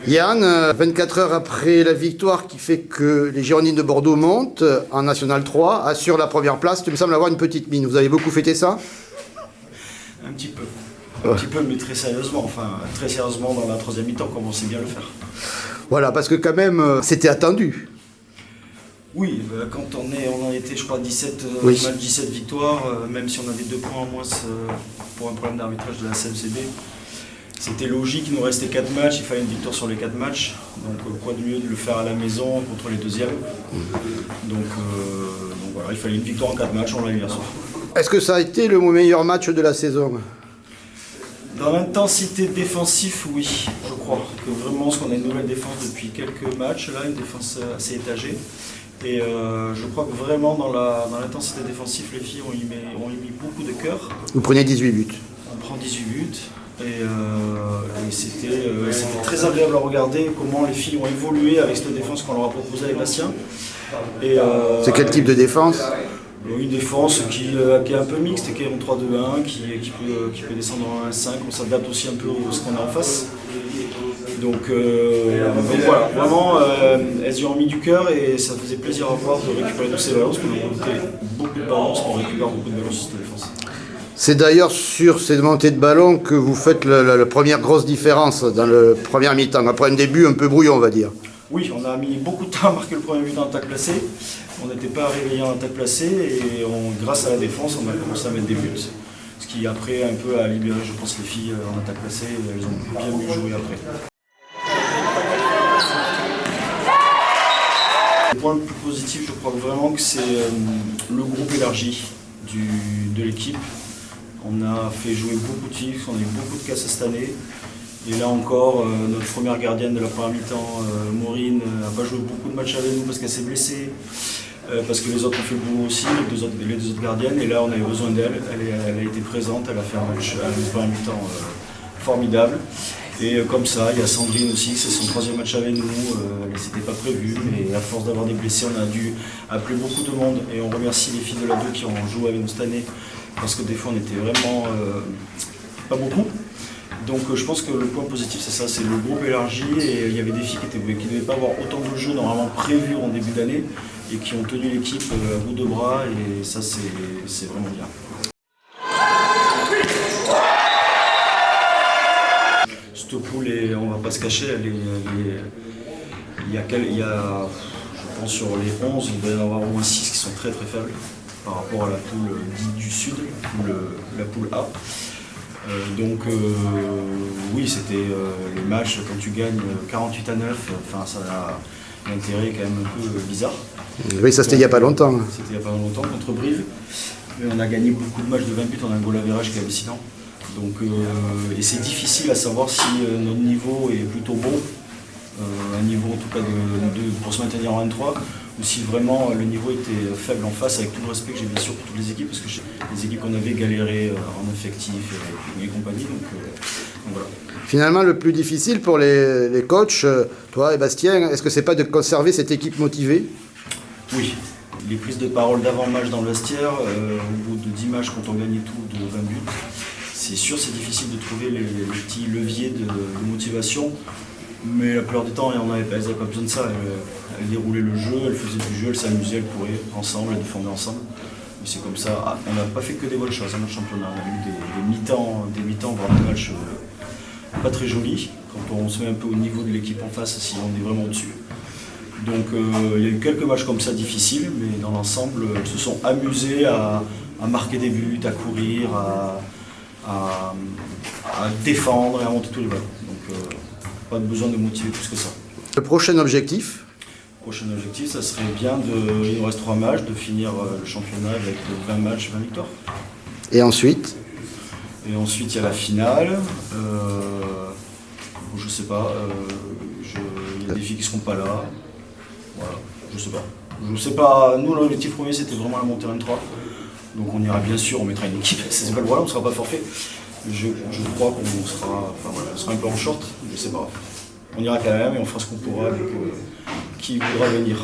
Yann, 24 heures après la victoire qui fait que les Girondins de Bordeaux montent en National 3, assurent la première place, tu me sembles avoir une petite mine. Vous avez beaucoup fêté ça? Un petit peu. Un petit peu, mais très sérieusement. Enfin, très sérieusement dans la troisième mi-temps, comme on sait bien le faire. Voilà, parce que quand même, c'était attendu. Oui, quand on en était, je crois, 17 Oui. matchs, 17 victoires, même si on avait 2 points en moins pour un problème d'arbitrage de la CMCB. C'était logique, il nous restait 4 matchs, il fallait une victoire sur les 4 matchs. Donc quoi de mieux de le faire à la maison contre les deuxièmes. Donc voilà, il fallait une victoire en 4 matchs, on l'a eu hier soir. Est-ce que ça a été le meilleur match de la saison? Dans l'intensité défensive, oui, je crois. Que vraiment, parce qu'on a une nouvelle défense depuis quelques matchs, là, une défense assez étagée. Et je crois que vraiment, dans l'intensité défensive, les filles ont y mis beaucoup de cœur. Vous prenez 18 buts. On prend 18 buts. Et c'était très agréable à regarder comment les filles ont évolué avec cette défense qu'on leur a proposée avec Bastien. C'est quel type de défense? Une défense qui est un peu mixte, qui est en 3-2-1, qui peut descendre en 1-5. On s'adapte aussi un peu à ce qu'on a en face. Donc voilà, vraiment, elles y ont mis du cœur et ça faisait plaisir à voir de récupérer tous ces ballons, parce qu'on a monté beaucoup de ballons, parce qu'on récupère beaucoup de ballons sur cette défense. C'est d'ailleurs sur ces montées de ballon que vous faites la première grosse différence dans le premier mi-temps, après un début un peu brouillon, on va dire. Oui, on a mis beaucoup de temps à marquer le premier but en attaque placée. On n'était pas réveillé en attaque placée et grâce à la défense, on a commencé à mettre des buts. Ce qui après un peu a libéré, je pense, les filles en attaque placée. Elles ont bien mieux joué après. Le point le plus positif, je crois vraiment que c'est le groupe élargi de l'équipe. On a fait jouer beaucoup de filles, on a eu beaucoup de casses cette année. Et là encore, notre première gardienne de la première mi-temps, Maureen, n'a pas joué beaucoup de matchs avec nous parce qu'elle s'est blessée. Parce que les autres ont fait le boulot aussi, les deux autres gardiennes. Et là, on avait besoin d'elle. Elle a été présente, elle a fait un match à une première mi-temps formidable. Et comme ça, il y a Sandrine aussi, c'est son troisième match avec nous. C'était pas prévu, mais à force d'avoir des blessés, on a dû appeler beaucoup de monde. Et on remercie les filles de la 2 qui ont joué avec nous cette année. Parce que des fois, on était vraiment pas beaucoup. Donc je pense que le point positif, c'est ça, c'est le groupe élargi. Et il y avait des filles qui ne devaient pas avoir autant de jeux normalement prévus en début d'année et qui ont tenu l'équipe à bout de bras. Et ça, c'est vraiment bien. Cette poule, on ne va pas se cacher, il y a, je pense, sur les 11, il doit y en avoir au moins 6 qui sont très très faibles par rapport à la poule dite du Sud, la poule A. Donc oui, c'était les matchs, quand tu gagnes 48-9, ça a un intérêt quand même un peu bizarre. Oui, ça c'était il n'y a pas longtemps. C'était il n'y a pas longtemps contre Brive. Mais on a gagné beaucoup de matchs de 20 buts, on a un goal average qui est hallucinant. Donc, et c'est difficile à savoir si notre niveau est plutôt bon, un niveau en tout cas pour se maintenir en N3, ou si vraiment le niveau était faible en face, avec tout le respect que j'ai bien sûr pour toutes les équipes, parce que les équipes qu'on avait galéré en effectif et compagnie. Donc voilà. Finalement, le plus difficile pour les coachs, toi et Bastien, est-ce que c'est pas de conserver cette équipe motivée? Oui. Les prises de parole d'avant-match dans le vestiaire, au bout de 10 matchs quand on gagnait tout de 20 buts, c'est sûr c'est difficile de trouver les petits leviers de motivation, mais la plupart du temps elles n'avaient pas besoin de ça, elles déroulaient le jeu, elles faisaient du jeu, elles s'amusaient, elles couraient ensemble, elles défendaient ensemble. Mais c'est comme ça, on n'a pas fait que des bonnes choses dans le championnat, on a eu des mi-temps, voire des matchs pas très jolis, quand on se met un peu au niveau de l'équipe en face, si on est vraiment au-dessus. Donc il y a eu quelques matchs comme ça difficiles, mais dans l'ensemble, elles se sont amusées à marquer des buts, à courir, à défendre et à monter tous les ballons. Donc pas besoin de motiver plus que ça. Le prochain objectif? Le prochain objectif, ça serait bien, il nous reste 3 matchs, de finir le championnat avec 20 matchs, 20 victoires. Et ensuite? Et ensuite, il y a la finale. Je sais pas, il y a des filles qui ne seront pas là. Voilà, je sais pas. Nous, l'objectif premier, c'était vraiment la montée en 3. Donc on ira bien sûr, on mettra une équipe. C'est pas le voilà, on ne sera pas forfait. Je crois qu'on sera, on sera un peu en short, je sais pas. On ira quand même et on fera ce qu'on pourra avec qui voudra venir.